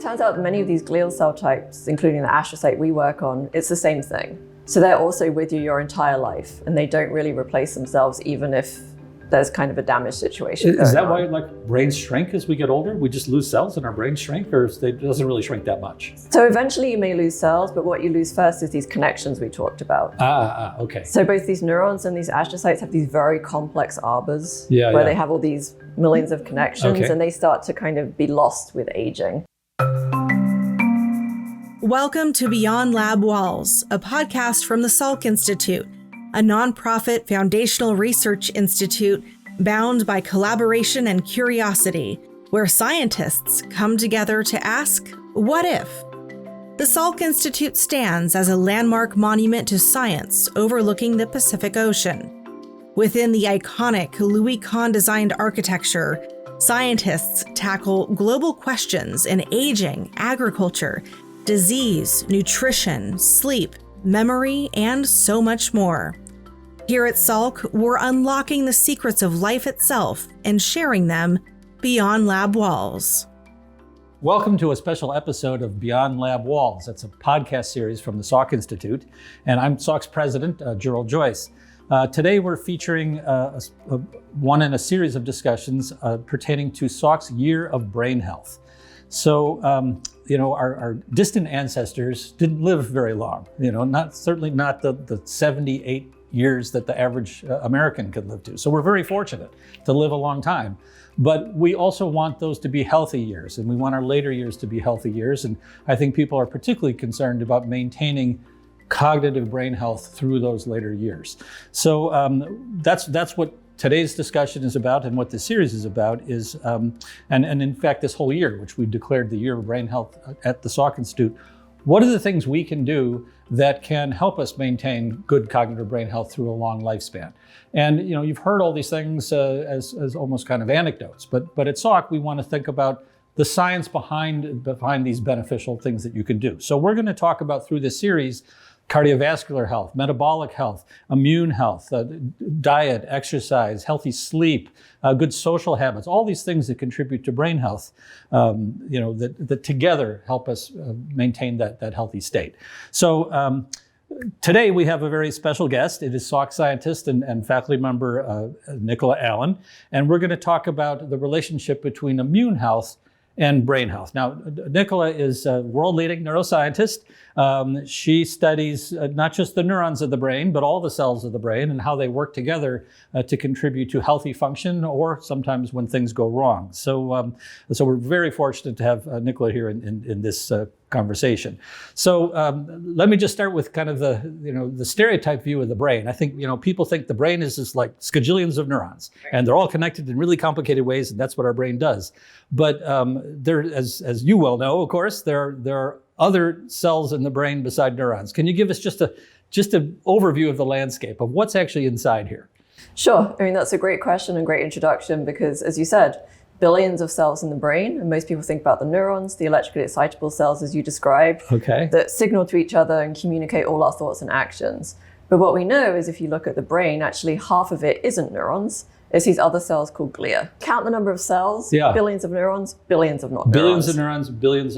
turns out that many of these glial cell types, including the astrocyte we work on, it's the same thing. So they're also with you your entire life, and they don't really replace themselves even if there's kind of a damage situation. Is that why brains shrink as we get older? We just lose cells and our brains shrink, or it doesn't really shrink that much? So eventually you may lose cells, but what you lose first is these connections we talked about. Okay. So both these neurons and these astrocytes have these very complex arbors where they have all these millions of connections, and they start to kind of be lost with aging. Welcome to Beyond Lab Walls, a podcast from the Salk Institute, a nonprofit foundational research institute bound by collaboration and curiosity, where scientists come together to ask, what if? The Salk Institute stands as a landmark monument to science overlooking the Pacific Ocean. Within the iconic Louis Kahn-designed architecture, scientists tackle global questions in aging, agriculture, disease, nutrition, sleep, memory, and so much more. Here at Salk, we're unlocking the secrets of life itself and sharing them beyond lab walls. Welcome to a special episode of Beyond Lab Walls. It's a podcast series from the Salk Institute, and I'm Salk's president, Gerald Joyce. Today we're featuring one in a series of discussions pertaining to Salk's Year of Brain Health. So, our distant ancestors didn't live very long, certainly not the 78 years that the average American could live to. So we're very fortunate to live a long time, but we also want those to be healthy years, and we want our later years to be healthy years. And I think people are particularly concerned about maintaining cognitive brain health through those later years. So that's what today's discussion is about, and what this series is about is, and in fact this whole year, which we declared the Year of Brain Health at the Salk Institute, what are the things we can do that can help us maintain good cognitive brain health through a long lifespan? And you've heard all these things as almost kind of anecdotes, but at Salk we want to think about the science behind these beneficial things that you can do. So we're going to talk about, through this series, cardiovascular health, metabolic health, immune health, diet, exercise, healthy sleep, good social habits, all these things that contribute to brain health, that together help us maintain that healthy state. So today we have a very special guest. It is Salk scientist and faculty member Nicola Allen, and we're going to talk about the relationship between immune health and brain health. Now, Nicola is a world-leading neuroscientist. She studies not just the neurons of the brain, but all the cells of the brain and how they work together to contribute to healthy function, or sometimes when things go wrong. So we're very fortunate to have Nicola here in this conversation. So let me just start with kind of the stereotype view of the brain. I think people think the brain is just like skajillions of neurons, and they're all connected in really complicated ways, and that's what our brain does. But there, as you well know, of course, there are other cells in the brain beside neurons. Can you give us just an overview of the landscape of what's actually inside here? Sure. I mean, that's a great question and great introduction, because as you said, billions of cells in the brain, and most people think about the neurons, the electrically excitable cells as you described, that signal to each other and communicate all our thoughts and actions. But what we know is, if you look at the brain, actually half of it isn't neurons. It's these other cells called glia. Count the number of cells, billions of neurons, billions of not neurons. Billions of neurons, billions,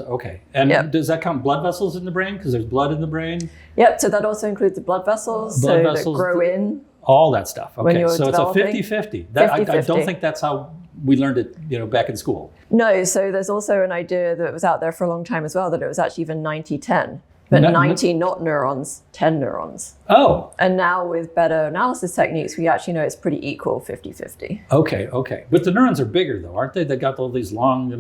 And does that count blood vessels in the brain? Because there's blood in the brain? Yep, so that also includes the blood vessels, that grow in. All that stuff, okay. So it's a 50-50. I don't think that's how we learned it, back in school. No, so there's also an idea that was out there for a long time as well, that it was actually even 90-10. But 90 not neurons, 10 neurons. Oh. And now with better analysis techniques, we actually know it's pretty equal, 50-50. Okay. But the neurons are bigger though, aren't they? They got all these long,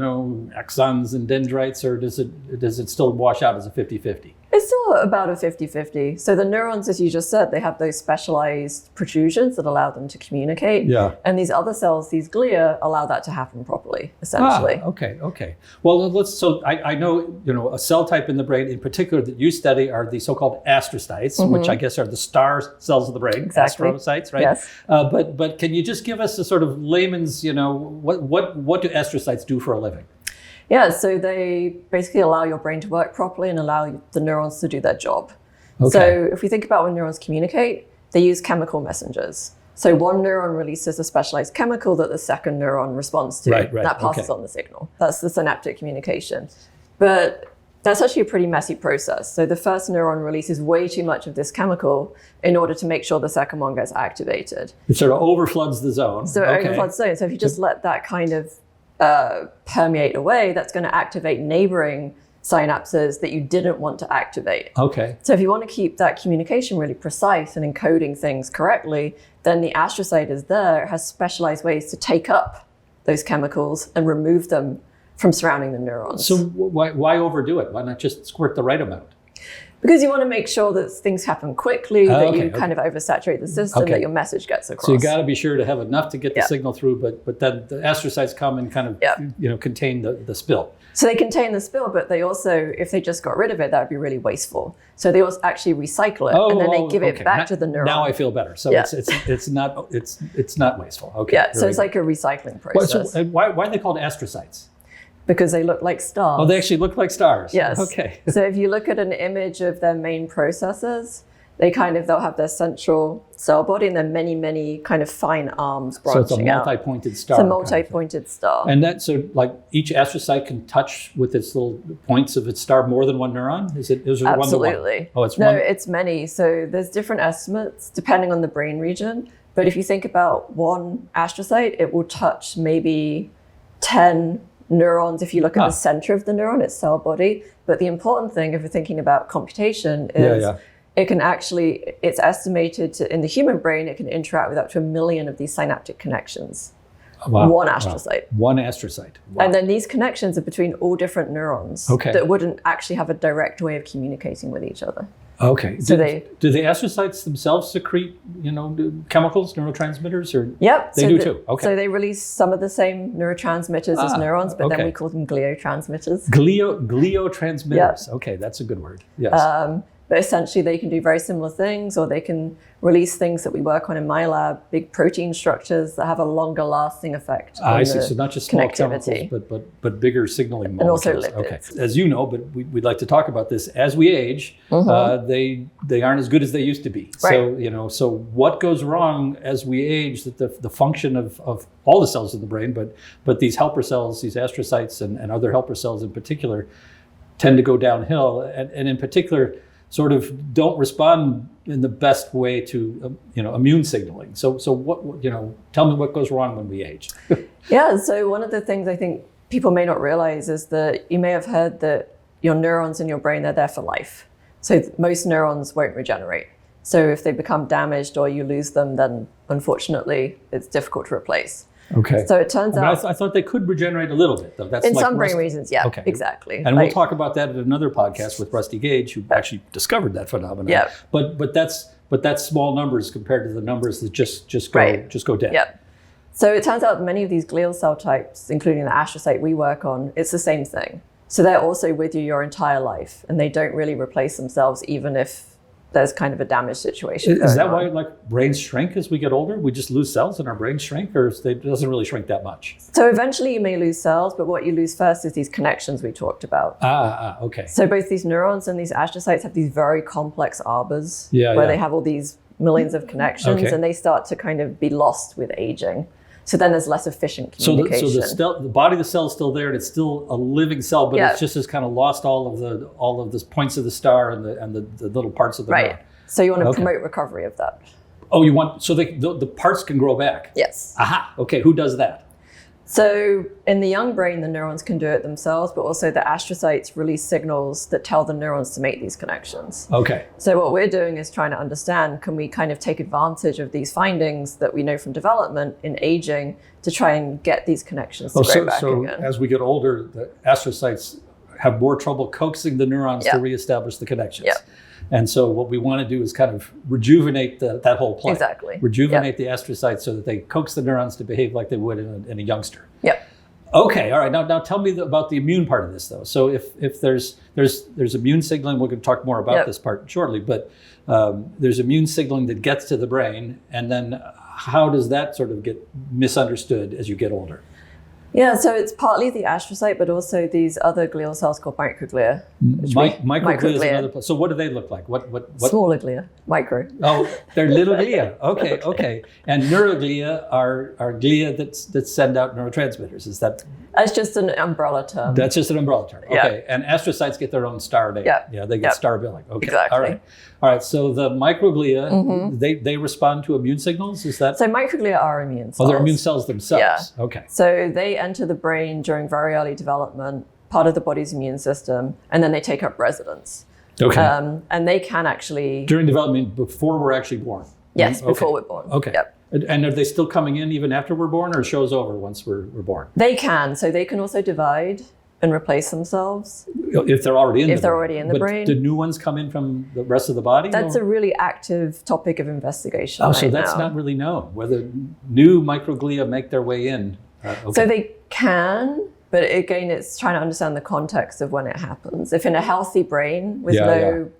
axons and dendrites, or does it still wash out as a 50-50? It's still about a 50-50. So the neurons, as you just said, they have those specialized protrusions that allow them to communicate. Yeah. And these other cells, these glia, allow that to happen properly, essentially. Okay. Well, I know, a cell type in the brain in particular that you study are the so-called astrocytes, which I guess are the star cells of the brain. Exactly. Astrocytes, right? Yes. But can you just give us a sort of layman's, what do astrocytes do for a living? Yeah, so they basically allow your brain to work properly and allow the neurons to do their job. Okay. So if we think about when neurons communicate, they use chemical messengers. So one neuron releases a specialized chemical that the second neuron responds to. Right. That passes on the signal. That's the synaptic communication. But that's actually a pretty messy process. So the first neuron releases way too much of this chemical in order to make sure the second one gets activated. It sort of overfloods the zone. So it overfloods the zone. So if you just let that kind of permeate away, that's going to activate neighboring synapses that you didn't want to activate. Okay. So if you want to keep that communication really precise and encoding things correctly, then the astrocyte is there, it has specialized ways to take up those chemicals and remove them from surrounding the neurons. So why overdo it? Why not just squirt the right amount? Because you want to make sure that things happen quickly, that you kind of oversaturate the system, that your message gets across. So you got to be sure to have enough to get the signal through, but then the astrocytes come and kind of contain the spill. So they contain the spill, but they also, if they just got rid of it, that would be really wasteful. So they also actually recycle it, and then they give it back to the neuron. Now I feel better. So it's not wasteful. Okay. Yeah. So it's like a recycling process. Why are they called astrocytes? Because they look like stars. Oh, they actually look like stars. Yes. Okay. So if you look at an image of their main processes, they'll have their central cell body and then many kind of fine arms branching out. So it's a multi-pointed star. It's a multi-pointed star. And that, so like each astrocyte can touch with its little points of its star more than one neuron? Is it Absolutely. one-to-one? Oh, it's no, one? it's many. So there's different estimates depending on the brain region. But if you think about one astrocyte, it will touch maybe 10 neurons if you look at the center of the neuron, its cell body. But the important thing, if you're thinking about computation, is it can actually, it's estimated to, in the human brain, it can interact with up to 1 million of these synaptic connections. Wow. One astrocyte. One astrocyte. Wow. And then these connections are between all different neurons that wouldn't actually have a direct way of communicating with each other. Okay. So do the astrocytes themselves secrete, chemicals, neurotransmitters, or Yep. They do too. Okay. So they release some of the same neurotransmitters as neurons, but then we call them gliotransmitters. Gliotransmitters. Yep. Okay, that's a good word. Yes. But essentially, they can do very similar things, or they can release things that we work on in my lab, big protein structures that have a longer lasting effect. I see. So not just small chemicals, but bigger signaling molecules. And also lipids. Okay. As you know, but we'd like to talk about this. As we age, they aren't as good as they used to be. Right. So what goes wrong as we age? That the function of all the cells in the brain, but these helper cells, these astrocytes, and other helper cells in particular, tend to go downhill, and in particular, sort of don't respond in the best way to immune signaling. So what tell me what goes wrong when we age. Yeah. So one of the things I think people may not realize is that you may have heard that your neurons in your brain, they're there for life. So most neurons won't regenerate. So if they become damaged or you lose them, then unfortunately it's difficult to replace. Okay. So it turns out I thought they could regenerate a little bit, though. That's in like some brain regions, yeah, exactly. And we'll talk about that at another podcast with Rusty Gage, who actually discovered that phenomenon. Yeah. But that's small numbers compared to the numbers that just go dead. Yeah. So it turns out that many of these glial cell types, including the astrocyte we work on, it's the same thing. So they're also with you your entire life, and they don't really replace themselves, even if there's kind of a damaged situation. Is that why brains shrink as we get older? We just lose cells and our brains shrink, or it doesn't really shrink that much? So eventually you may lose cells, but what you lose first is these connections we talked about. Okay. So both these neurons and these astrocytes have these very complex arbors where they have all these millions of connections, and they start to kind of be lost with aging. So then there's less efficient communication. So the body of the cell is still there, and it's still a living cell, but it's just has kind of lost all of the points of the star and the little parts of the neuron. So you want to promote recovery of that. Oh, you want so the parts can grow back. Yes. Aha. Okay. Who does that? So in the young brain, the neurons can do it themselves, but also the astrocytes release signals that tell the neurons to make these connections. Okay. So what we're doing is trying to understand, can we kind of take advantage of these findings that we know from development in aging to try and get these connections to grow back again? So as we get older, the astrocytes have more trouble coaxing the neurons to reestablish the connections. Yeah. And so what we want to do is kind of rejuvenate that whole play. Exactly. Rejuvenate the astrocytes so that they coax the neurons to behave like they would in a youngster. Yep. Okay. All right. Now tell me about the immune part of this, though. So if there's immune signaling, we're going to talk more about this part shortly. But there's immune signaling that gets to the brain, and then how does that sort of get misunderstood as you get older? Yeah, so it's partly the astrocyte, but also these other glial cells called microglia. Microglia is another place. So what do they look like? What? Smaller glia, micro. Oh, they're little glia. Okay. And neuroglia are glia that send out neurotransmitters. Is that? That's just an umbrella term. That's just an umbrella term. Okay. Yeah. And astrocytes get their own star name. Yeah. They get star billing. Okay. Exactly. All right. So the microglia, they respond to immune signals. Is that? So microglia are immune cells. Oh, they're immune cells themselves. Yeah. Okay. So they enter the brain during very early development, part of the body's immune system, and then they take up residence. Okay. And they can actually... During development, before we're actually born? Yes, before we're born. Okay. Yep. And are they still coming in even after we're born, or it show's over once we're born? They can. So they can also divide and replace themselves. If they're already in the brain. If they're already in the brain. Do new ones come in from the rest of the body? That's a really active topic of investigation. So that's not really known, whether new microglia make their way in. So they can, but again, it's trying to understand the context of when it happens. If in a healthy brain with no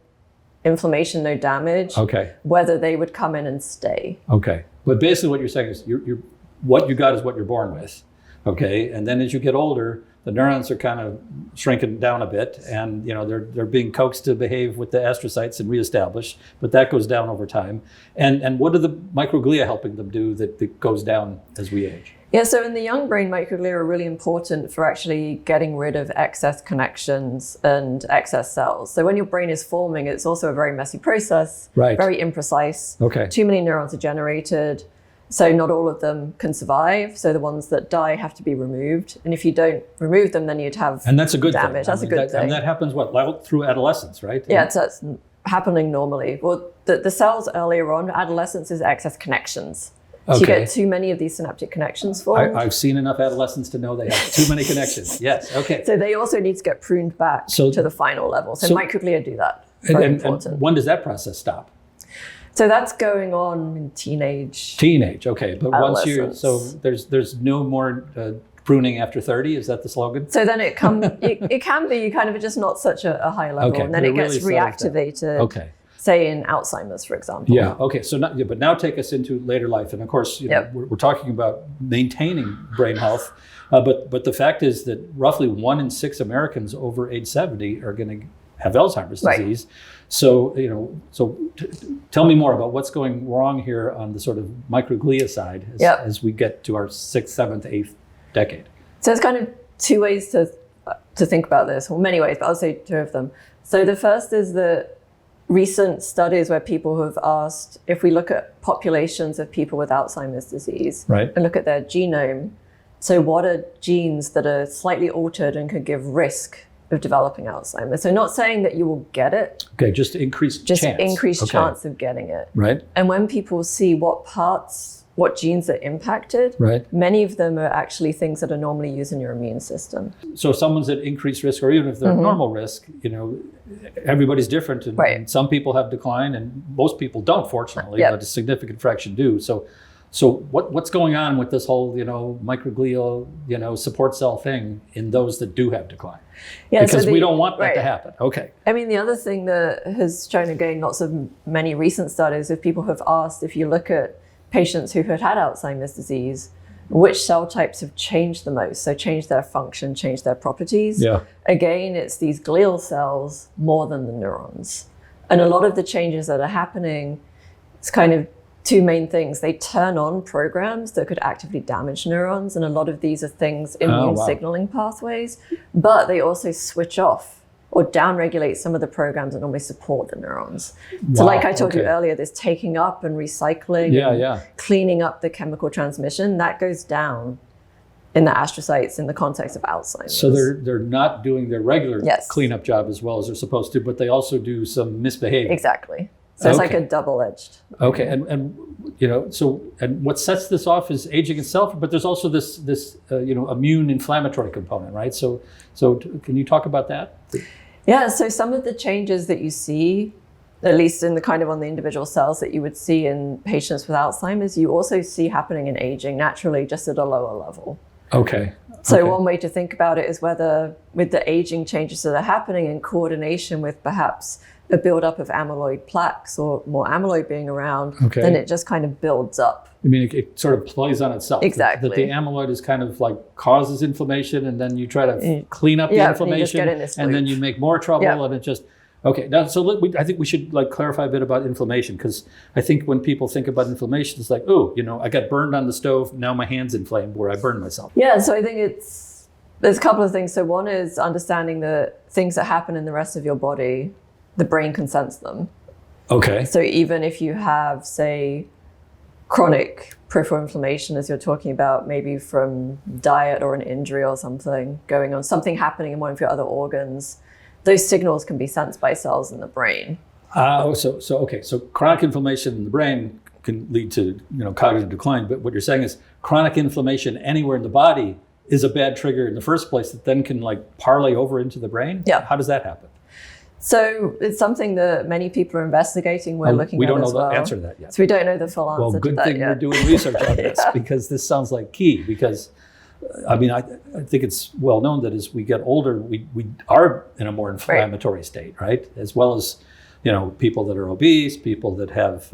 inflammation, no damage, whether they would come in and stay. Okay. But basically what you're saying is you're what you got is what you're born with. Okay. And then as you get older, the neurons are kind of shrinking down a bit, and they're being coaxed to behave with the astrocytes and reestablish, but that goes down over time. And what are the microglia helping them do that goes down as we age? Yeah, so in the young brain, microglia are really important for actually getting rid of excess connections and excess cells. So when your brain is forming, it's also a very messy process, very imprecise. Okay. Too many neurons are generated, so not all of them can survive. So the ones that die have to be removed. And if you don't remove them, then you'd have and that's a good damage. Thing. That's a good thing. And that happens, through adolescence, right? Yeah, that's happening normally. Well, the cells earlier on, adolescence is excess connections. So you get too many of these synaptic connections formed. I've seen enough adolescents to know they have too many connections. Yes, okay. So they also need to get pruned back to the final level. So microglia do that. Very important. And when does that process stop? So that's going on in teenage. Teenage, okay. But once there's no more pruning after 30, is that the slogan? So then it can be kind of just not such a high level, and then it gets reactivated. Okay. Say in Alzheimer's, for example. Yeah. Okay. So, but now take us into later life, and of course, we're talking about maintaining brain health, but the fact is that roughly 1 in 6 Americans over age 70 are going to have Alzheimer's disease. So, tell me more about what's going wrong here on the sort of microglia side as we get to our 6th, 7th, 8th decade. So there's kind of 2 ways to think about this, or many ways, but I'll say 2 of them. So the first is that recent studies where people have asked, if we look at populations of people with Alzheimer's disease and look at their genome, so what are genes that are slightly altered and could give risk of developing Alzheimer's? So not saying that you will get it. Okay, just increased chance of getting it. Right. And when people see what genes are impacted, many of them are actually things that are normally used in your immune system. So if someone's at increased risk, or even if they're normal risk, everybody's different. And some people have decline, and most people don't, fortunately, but a significant fraction do. So what's going on with this whole, microglial, support cell thing in those that do have decline? Yeah, because we don't want that to happen. Okay. I mean, the other thing that has shown, again, lots of many recent studies, if people have asked, if you look at patients who had Alzheimer's disease, which cell types have changed the most? So changed their function, changed their properties. Yeah. Again, it's these glial cells more than the neurons. And a lot of the changes that are happening, it's kind of 2 main things. They turn on programs that could actively damage neurons. And a lot of these are things, immune signaling pathways, but they also switch off or downregulate some of the programs that normally support the neurons. So like I told you earlier, this taking up and recycling and cleaning up the chemical transmission, that goes down in the astrocytes in the context of Alzheimer's. So they're not doing their regular cleanup job as well as they're supposed to, but they also do some misbehavior. Exactly. So it's like a double-edged. Okay, and what sets this off is aging itself, but there's also this immune inflammatory component, right? So can you talk about that? Yeah, so some of the changes that you see, at least in the kind of on the individual cells that you would see in patients with Alzheimer's, you also see happening in aging naturally, just at a lower level. Okay. So one way to think about it is whether with the aging changes that are happening in coordination with perhaps a buildup of amyloid plaques or more amyloid being around, then it just kind of builds up. I mean, it sort of plays on itself. Exactly. That the amyloid is kind of like causes inflammation, and then you try to clean up the inflammation, and then you make more trouble, and it just... Okay, now, so I think we should clarify a bit about inflammation, because I think when people think about inflammation, it's like, oh, I got burned on the stove, now my hand's inflamed where I burned myself. Yeah, so I think it's There's a couple of things. So one is understanding that things that happen in the rest of your body, the brain can sense them. Okay. So even if you have, say, chronic peripheral inflammation, as you're talking about, maybe from diet or an injury or something going on, something happening in one of your other organs, those signals can be sensed by cells in the brain. So chronic inflammation in the brain can lead to cognitive decline. But what you're saying is chronic inflammation anywhere in the body is a bad trigger in the first place that then can parlay over into the brain? Yeah. How does that happen? So it's something that many people are investigating. We're looking we at don't as know well. the answer to that yet. So we don't know the full answer well, to good that thing yet. we're doing research on this because this sounds like key. Because I think it's well known that as we get older, we are in a more inflammatory state, right? As well as people that are obese, people that have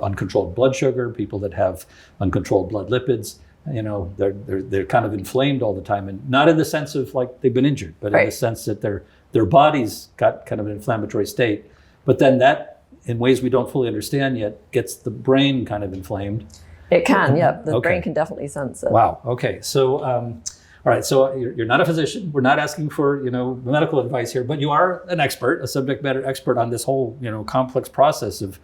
uncontrolled blood sugar, people that have uncontrolled blood lipids. They're kind of inflamed all the time, and not in the sense of they've been injured, but in the sense that their bodies got kind of an inflammatory state. But then that, in ways we don't fully understand yet, gets the brain kind of inflamed. It can, yeah. The brain can definitely sense it. Wow. Okay. So, all right. So you're not a physician. We're not asking for medical advice here, but you are an expert, a subject matter expert on this whole complex process of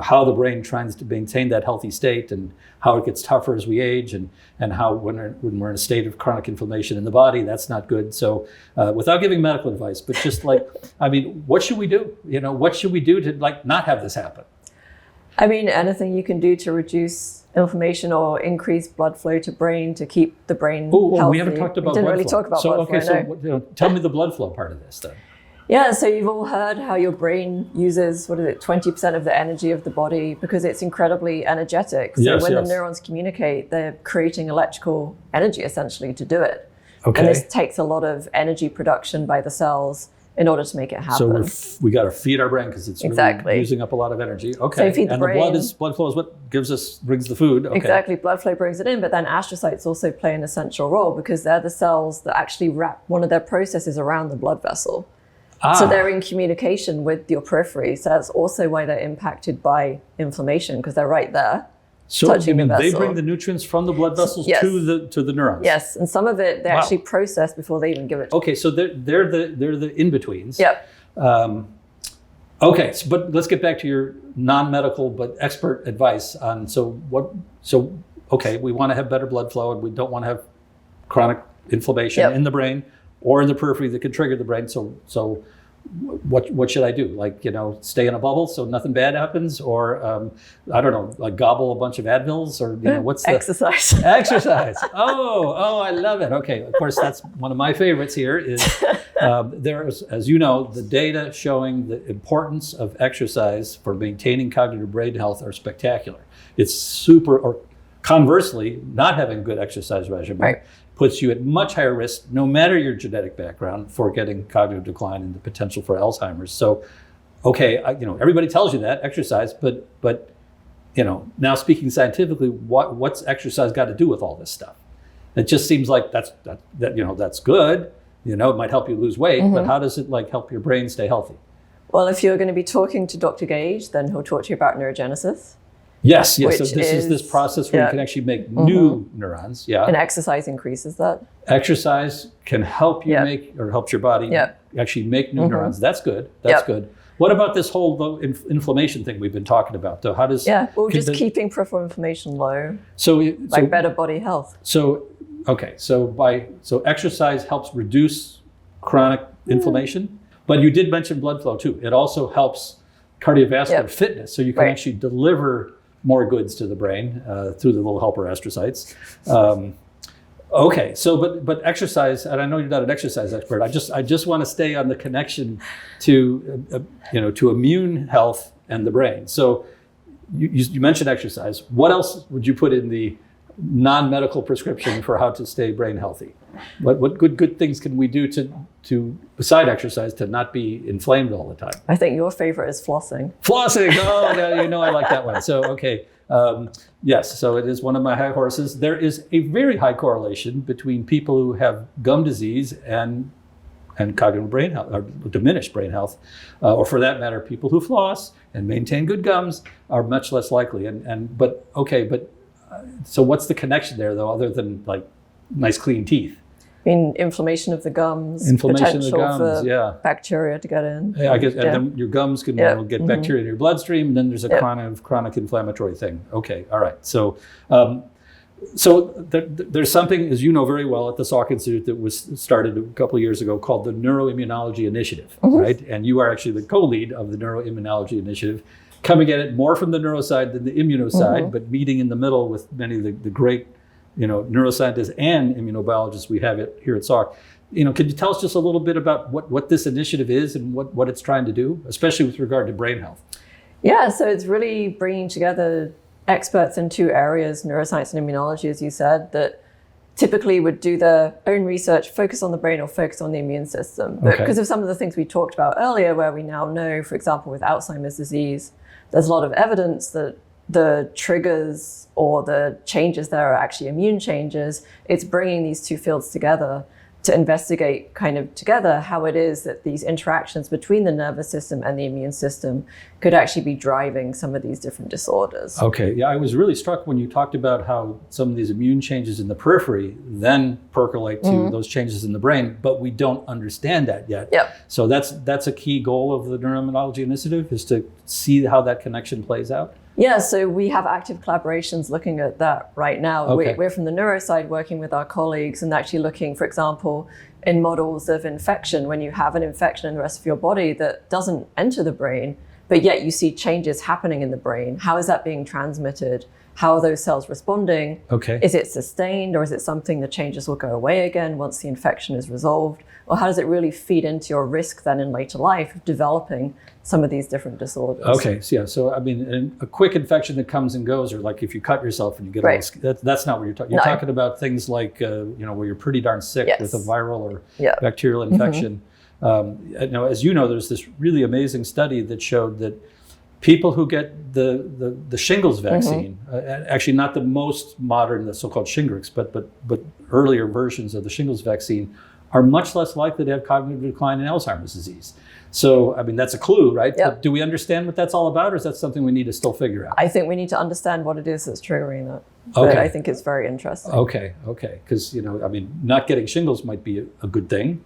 how the brain tries to maintain that healthy state and how it gets tougher as we age and how when we're in a state of chronic inflammation in the body, that's not good. So without giving medical advice, but just what should we do? What should we do to not have this happen? Anything you can do to reduce inflammation or increase blood flow to brain to keep the brain healthy. We haven't talked about blood flow. We didn't really talk about blood flow. So tell me the blood flow part of this then. Yeah, so you've all heard how your brain uses, 20% of the energy of the body because it's incredibly energetic. So when the neurons communicate, they're creating electrical energy essentially to do it. Okay. And this takes a lot of energy production by the cells in order to make it happen. So we got to feed our brain because it's really using up a lot of energy. Okay. So you feed the brain. The blood flow is what brings the food. Okay. Exactly. Blood flow brings it in, but then astrocytes also play an essential role because they're the cells that actually wrap one of their processes around the blood vessel. So they're in communication with your periphery. So that's also why they're impacted by inflammation because they're right there. So you mean they bring the nutrients from the blood vessels to the neurons? Yes, and some of it they actually process before they even give it. Okay, so they're the in-betweens. Yep. Okay, but let's get back to your non-medical but expert advice on we want to have better blood flow and we don't want to have chronic inflammation in the brain or in the periphery that can trigger the brain. So what should I do? Stay in a bubble so nothing bad happens, or I don't know, gobble a bunch of Advils, or what's the exercise? Exercise. Oh, I love it. Okay, of course that's one of my favorites here. Is there's, as you know, the data showing the importance of exercise for maintaining cognitive brain health are spectacular. It's super. Or conversely, not having good exercise regimen puts you at much higher risk, no matter your genetic background, for getting cognitive decline and the potential for Alzheimer's. So, everybody tells you that exercise, but now speaking scientifically, what's exercise got to do with all this stuff? It just seems like that's good. It might help you lose weight, but how does it help your brain stay healthy? Well, if you're going to be talking to Dr. Gage, then he'll talk to you about neurogenesis. Yes. So this is this process where you can actually make new neurons. Yeah. And exercise increases that. Exercise can help you helps your body actually make new neurons. That's good. That's good. What about this whole inflammation thing we've been talking about, though? How does just keeping peripheral inflammation low. So better body health. So exercise helps reduce chronic inflammation, but you did mention blood flow too. It also helps cardiovascular fitness, so you can actually deliver more goods to the brain through the little helper astrocytes. But exercise, and I know you're not an exercise expert. I just want to stay on the connection to to immune health and the brain. So you mentioned exercise. What else would you put in the non-medical prescription for how to stay brain healthy? What good things can we do to beside exercise to not be inflamed all the time? I think your favorite is flossing. Flossing. Oh, I like that one. So yes. So it is one of my high horses. There is a very high correlation between people who have gum disease and cognitive brain health, or diminished brain health, or for that matter, people who floss and maintain good gums are much less likely. So what's the connection there, though, other than nice clean teeth? I mean, inflammation of the gums, Inflammation of the potential gums, for bacteria to get in. Yeah, I guess, and then your gums can get bacteria in your bloodstream, and then there's a chronic inflammatory thing. Okay, all right. So, there's something, as you know very well, at the Salk Institute that was started a couple of years ago called the Neuroimmunology Initiative, right? And you are actually the co-lead of the Neuroimmunology Initiative, coming at it more from the neuro side than the immuno side, but meeting in the middle with many of the great neuroscientists and immunobiologists we have here at Salk. Could you tell us just a little bit about what this initiative is and what it's trying to do, especially with regard to brain health? Yeah, so it's really bringing together experts in two areas, neuroscience and immunology, as you said, that typically would do their own research, focus on the brain or focus on the immune system. But because of some of the things we talked about earlier, where we now know, for example, with Alzheimer's disease, there's a lot of evidence that the triggers or the changes there are actually immune changes. It's bringing these two fields together to investigate kind of together how it is that these interactions between the nervous system and the immune system could actually be driving some of these different disorders. Okay, yeah, I was really struck when you talked about how some of these immune changes in the periphery then percolate to those changes in the brain, but we don't understand that yet. Yep. So that's a key goal of the Neuroimmunology Initiative, is to see how that connection plays out. Yeah, so we have active collaborations looking at that right now. Okay. We're from the neuro side working with our colleagues and actually looking, for example, in models of infection, when you have an infection in the rest of your body that doesn't enter the brain, but yet you see changes happening in the brain. How is that being transmitted? How are those cells responding? Okay. Is it sustained, or is it something the changes will go away again once the infection is resolved? Or how does it really feed into your risk then in later life of developing some of these different disorders? Okay, so I mean, a quick infection that comes and goes, or like if you cut yourself and you get that's not what you're talking. You're talking about things like where you're pretty darn sick with a viral or bacterial infection. As you know, there's this really amazing study that showed that people who get the shingles vaccine, actually not the most modern, the so-called Shingrix, but earlier versions of the shingles vaccine, are much less likely to have cognitive decline in Alzheimer's disease. So, I mean, that's a clue, right? Yep. But do we understand what that's all about, or is that something we need to still figure out? I think we need to understand what it is that's triggering that. Okay. But I think it's very interesting. Okay. Because, not getting shingles might be a good thing,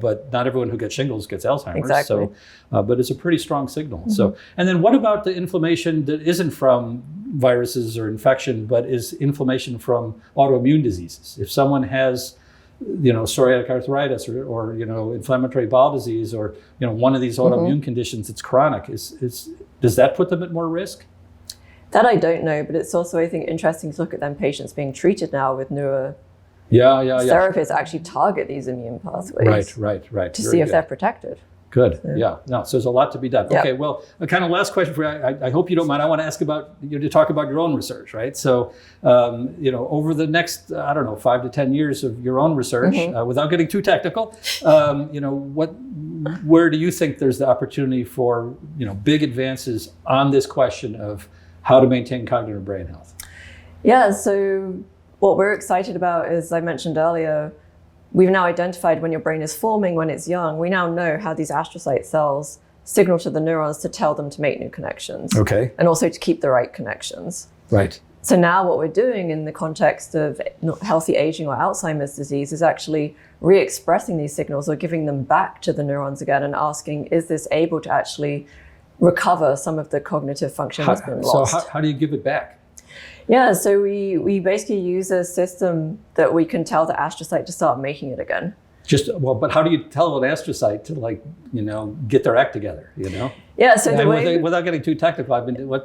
but not everyone who gets shingles gets Alzheimer's. Exactly. So, but it's a pretty strong signal. So, and then what about the inflammation that isn't from viruses or infection, but is inflammation from autoimmune diseases? If someone has psoriatic arthritis or inflammatory bowel disease, or one of these autoimmune conditions that's chronic, does that put them at more risk? That I don't know, but it's also, I think, interesting to look at them patients being treated now with newer therapies that actually target these immune pathways. Right. To see if they're protected. Good. Yeah. No, so there's a lot to be done. Okay. Well, a kind of last question for you. I hope you don't mind. I want to ask about to talk about your own research, right? So, over the next 5 to 10 years of your own research, without getting too technical, where do you think there's the opportunity for big advances on this question of how to maintain cognitive brain health? Yeah. So what we're excited about is, I mentioned earlier, we've now identified when your brain is forming, when it's young. We now know how these astrocyte cells signal to the neurons to tell them to make new connections. Okay. And also to keep the right connections. Right. So now what we're doing in the context of healthy aging or Alzheimer's disease is actually re-expressing these signals or giving them back to the neurons again and asking, is this able to actually recover some of the cognitive function that's been lost? So how do you give it back? Yeah, so we basically use a system that we can tell the astrocyte to start making it again. But how do you tell an astrocyte to get their act together? Yeah, so without getting too technical,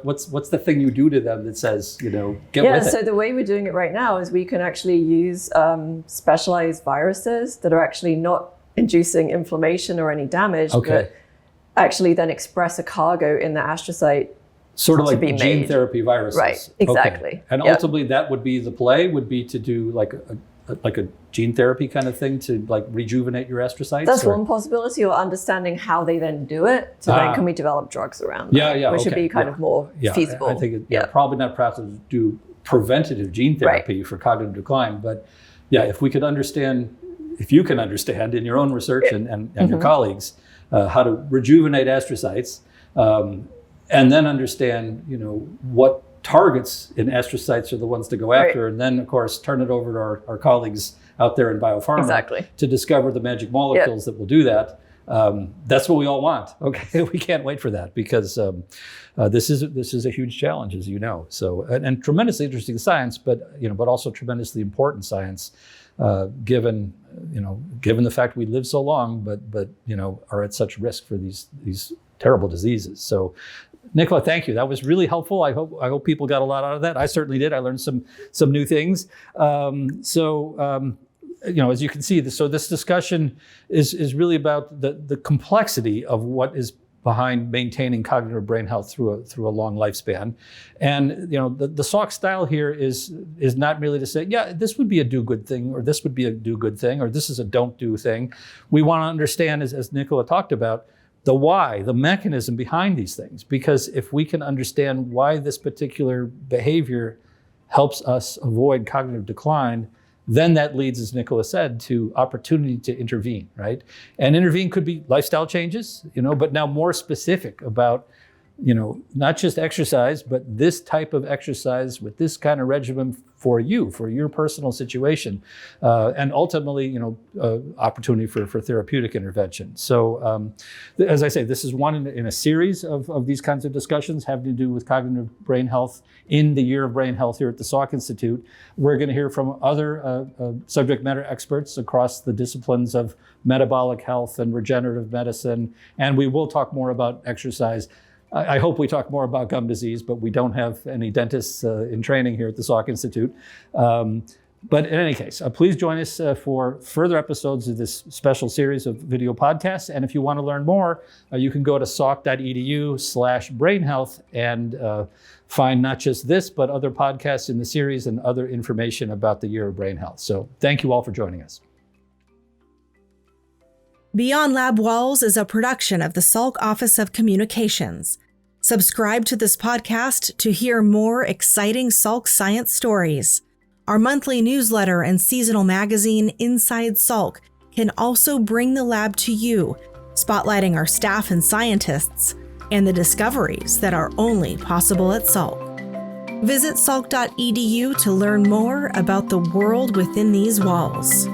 what's the thing you do to them that says get with it? Yeah, so the way we're doing it right now is we can actually use specialized viruses that are actually not inducing inflammation or any damage, but actually then express a cargo in the astrocyte. Sort of like gene therapy viruses. Right, exactly. Okay. And ultimately that would be the play, would be to do like a gene therapy kind of thing to rejuvenate your astrocytes? That's one possibility, or understanding how they then do it. So then can we develop drugs around that? Which would be kind of more feasible. I think probably not practical to do preventative gene therapy for cognitive decline. But if you can understand in your own research and your colleagues how to rejuvenate astrocytes, and then understand, what targets in astrocytes are the ones to go after, and then, of course, turn it over to our colleagues out there in biopharma to discover the magic molecules that will do that. That's what we all want. Okay, we can't wait for that because this is a huge challenge, as you know. So and tremendously interesting science, but also tremendously important science, given the fact we live so long, but are at such risk for these terrible diseases. So, Nicola, thank you. That was really helpful. I hope people got a lot out of that. I certainly did. I learned some new things. As you can see, this discussion is really about the complexity of what is behind maintaining cognitive brain health through a long lifespan. And the Salk style here is not merely to say, yeah, this would be a do good thing, or this would be a do good thing, or this is a don't do thing. We want to understand, as Nicola talked about, the why, the mechanism behind these things. Because if we can understand why this particular behavior helps us avoid cognitive decline, then that leads, as Nicola said, to opportunity to intervene, right? And intervene could be lifestyle changes, but now more specific about, not just exercise, but this type of exercise with this kind of regimen for your personal situation, and ultimately, opportunity for therapeutic intervention. So, as I say, this is one in a series of these kinds of discussions having to do with cognitive brain health in the Year of Brain Health here at the Salk Institute. We're going to hear from other subject matter experts across the disciplines of metabolic health and regenerative medicine, and we will talk more about exercise. I hope we talk more about gum disease, but we don't have any dentists in training here at the Salk Institute. But in any case, please join us for further episodes of this special series of video podcasts. And if you want to learn more, you can go to salk.edu/brainhealth and find not just this, but other podcasts in the series and other information about the Year of Brain Health. So thank you all for joining us. Beyond Lab Walls is a production of the Salk Office of Communications. Subscribe to this podcast to hear more exciting Salk science stories. Our monthly newsletter and seasonal magazine, Inside Salk, can also bring the lab to you, spotlighting our staff and scientists and the discoveries that are only possible at Salk. Visit salk.edu to learn more about the world within these walls.